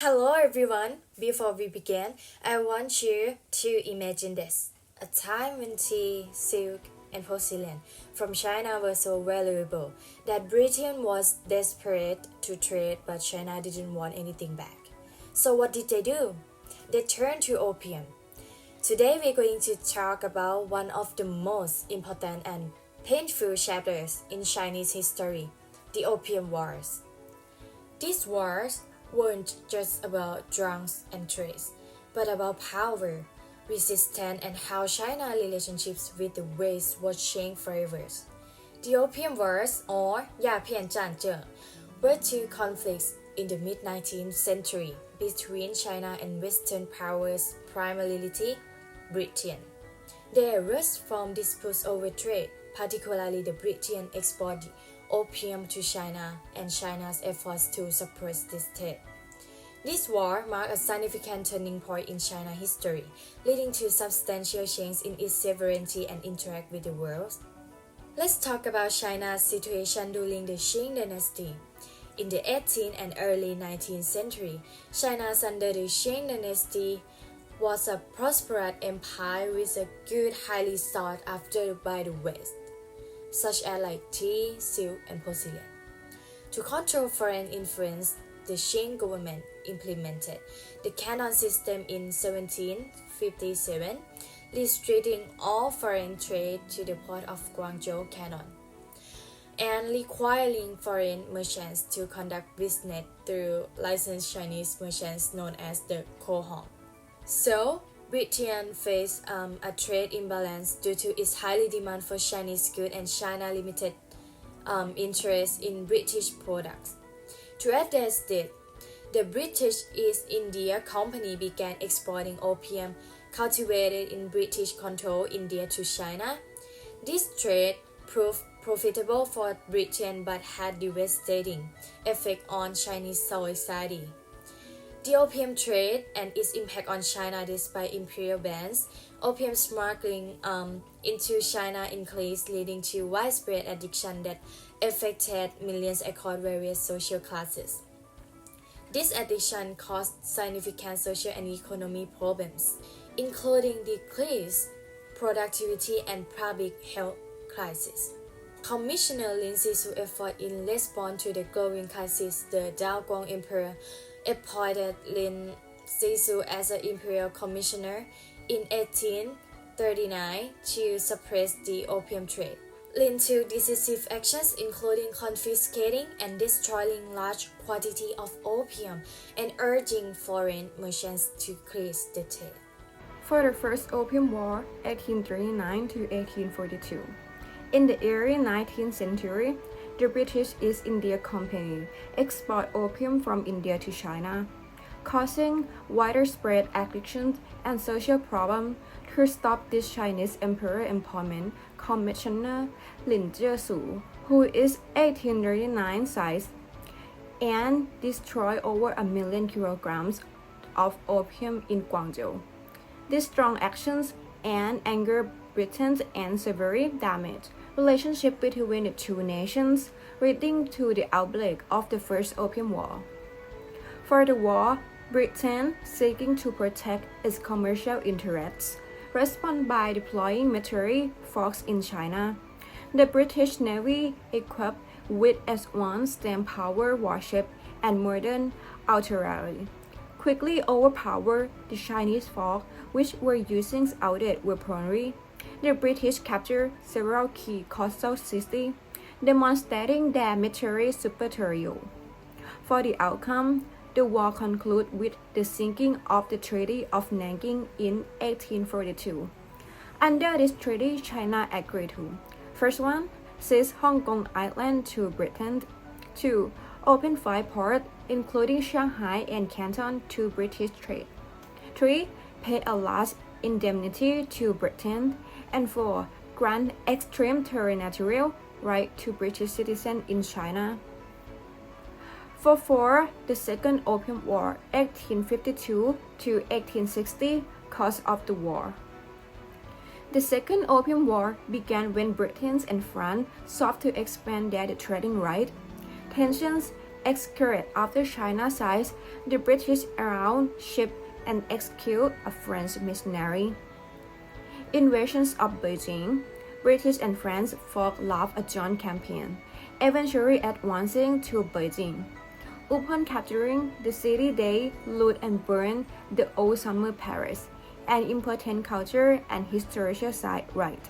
Hello everyone. Before we begin, I want you to imagine this. A time when tea, silk, and porcelain from China were so valuable that Britain was desperate to trade, but China didn't want anything back. So what did they do? They turned to opium. Today we're going to talk about one of the most important and painful chapters in Chinese history, the Opium Wars. These wars weren't just about drunks and trades, but about power, resistance, and how China's relationships with the West was changed forever. The Opium Wars, or 鸦片战争, were two conflicts in the mid-19th century between China and Western powers, primarily Britain. They arose from disputes over trade, particularly the British export opium to China and China's efforts to suppress this trade. This war marked a significant turning point in China's history, leading to substantial change in its sovereignty and interact with the world. Let's talk about China's situation during the Qing dynasty. In the 18th and early 19th century, China under the Qing dynasty was a prosperous empire with a good highly sought after by the West, such as tea, silk, and porcelain. To control foreign influence, the Qing government implemented the canon system in 1757, restricting all foreign trade to the port of Guangzhou Canton, and requiring foreign merchants to conduct business through licensed Chinese merchants known as the Cohong. So, Britain faced a trade imbalance due to its highly demand for Chinese goods and China's limited interest in British products. To address this, the British East India Company began exporting opium cultivated in British-controlled India to China. This trade proved profitable for Britain but had devastating effect on Chinese society. The opium trade and its impact on China despite imperial bans, opium smuggling into China increased, leading to widespread addiction that affected millions across various social classes. This addiction caused significant social and economic problems, including decreased productivity and public health crisis. Commissioner Lin Sisu's effort in response to the growing crisis, the Daoguang Emperor appointed Lin Sisu as an imperial commissioner in 1839 to suppress the opium trade. Lin took decisive actions including confiscating and destroying large quantities of opium and urging foreign merchants to cease the trade. For the First Opium War, 1839 to 1842. In the early 19th century, the British East India Company exported opium from India to China, causing widespread addiction and social problems. To stop this, Chinese Emperor appointed Commissioner Lin Zhesu, who is 1839 size, and destroyed over 1 million kilograms of opium in Guangzhou. These strong actions and angered Britain and severely damaged relationship between the two nations, leading to the outbreak of the First Opium War. For the war, Britain, seeking to protect its commercial interests, responded by deploying military force in China. The British Navy, equipped with advanced steam-powered warships and modern artillery, quickly overpowered the Chinese force, which were using outdated weaponry. The British captured several key coastal cities, demonstrating their military superiority. For the outcome, the war concluded with the sinking of the Treaty of Nanking in 1842. Under this treaty, China agreed to: first one, cede Hong Kong Island to Britain; 2. Open 5 ports, including Shanghai and Canton, to British trade; 3. Pay a large indemnity to Britain; and 4. Grant extreme territorial right to British citizens in China. For the Second Opium War, 1852 to 1860, cause of the war. The Second Opium War began when Britain and France sought to expand their trading rights. Tensions escalate after China seized the British around ship and executed a French missionary. Invasions of Beijing. British and French fought off a joint campaign, eventually advancing to Beijing. Upon capturing the city, they loot and burn the old summer palace, an important culture and historical site right.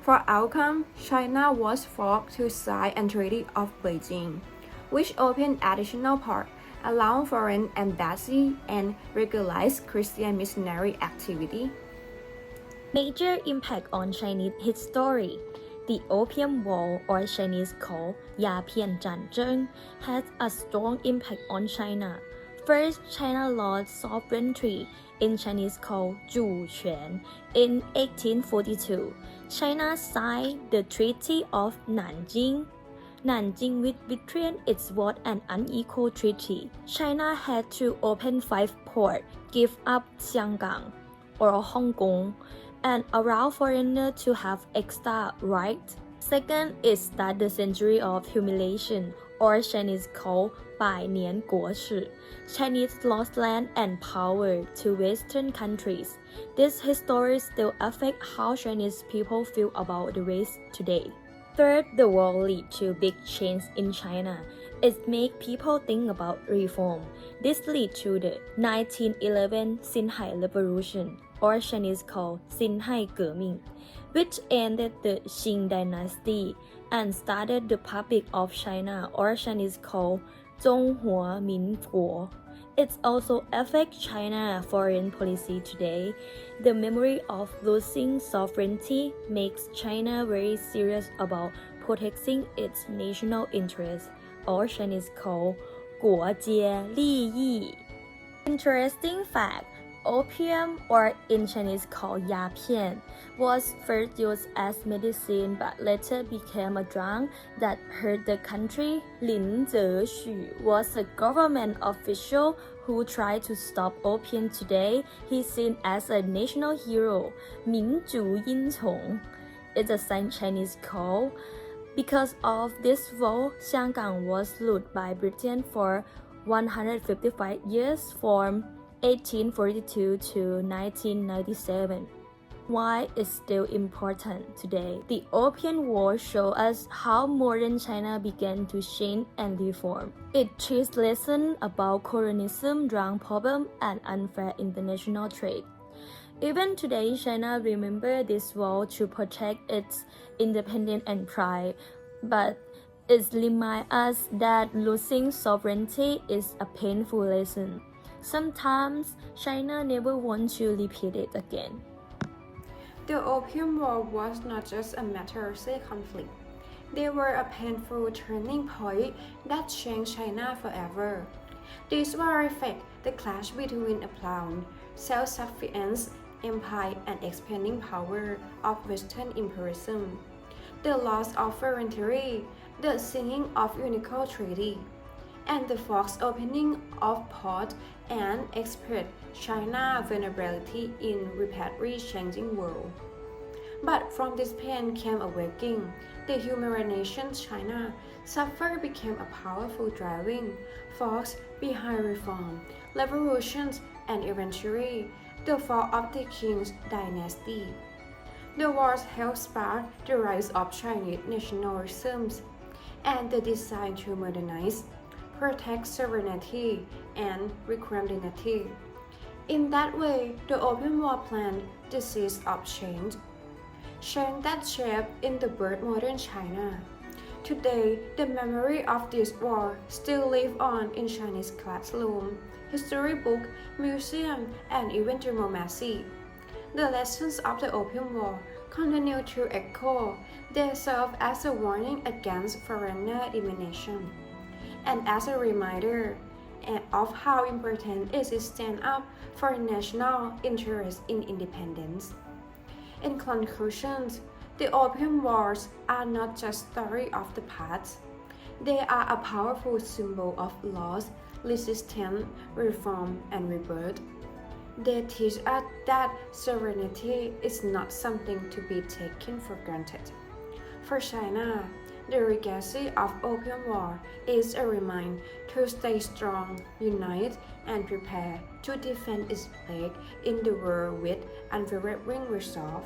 For outcome, China was forced to sign a Treaty of Beijing, which opened additional parts, allowing foreign embassy and regularized Christian missionary activity. Major impact on Chinese history. The Opium War, or Chinese called 鸦片战争, had a strong impact on China. First, China lost sovereignty, in Chinese called 主权, in 1842. China signed the Treaty of Nanjing. Nanjing withdrew its was an unequal treaty. China had to open 5 ports, give up Xianggang, or Hong Kong, and allow foreigners to have extra rights. Second is start the century of humiliation, or Chinese called 百年国事. Chinese lost land and power to Western countries. This history still affects how Chinese people feel about the West today. Third, the war led to big change in China. It made people think about reform. This led to the 1911 Xinhai Revolution, or Chinese called 辛亥革命, which ended the Qing dynasty and started the Republic of China, or Chinese called 中华民国. It also affects China's foreign policy today. The memory of losing sovereignty makes China very serious about protecting its national interests, or Chinese called 国家利益. Interesting fact. Opium, or in Chinese called 鸦片, was first used as medicine but later became a drug that hurt the country. Lin Zexu was a government official who tried to stop opium. Today, he's seen as a national hero, 民族英雄. It's a Chinese call. Because of this war, Xianggang was ruled by Britain for 155 years from 1842 to 1997. Why it's still important today? The Opium Wars show us how modern China began to change and reform. It teaches lessons about colonialism, drug problem, and unfair international trade. Even today, China remembers this war to protect its independence and pride, but it reminds us that losing sovereignty is a painful lesson. Sometimes China never wants to repeat it again. The Opium War was not just a matter of conflict. They were a painful turning point that changed China forever. This war reflects the clash between a proud, self-sufficient empire and expanding power of Western imperialism. The loss of sovereignty, the signing of unequal treaty, and the forced opening of ports and expressed China's vulnerability in rapidly changing world. But from this pain came awakening. The humanization China suffered became a powerful driving force behind reform, revolutions, and eventually the fall of the Qing dynasty. The wars helped spark the rise of Chinese nationalism and the desire to modernize, protect sovereignty, and reclaim dignity. In that way, the Opium War planned the seeds of change that shaped in the birth modern China. Today, the memory of this war still lives on in Chinese classroom, history book, museum, and even diplomacy. The lessons of the Opium War continue to echo. They serve as a warning against foreigner domination and as a reminder of how important it is to stand up for national interest in independence. In conclusion, the Opium Wars are not just stories of the past. They are a powerful symbol of loss, resistance, reform, and rebirth. They teach us that sovereignty is not something to be taken for granted. For China, The legacy of Opium War is a reminder to stay strong, unite, and prepare to defend its place in the world with unwavering resolve.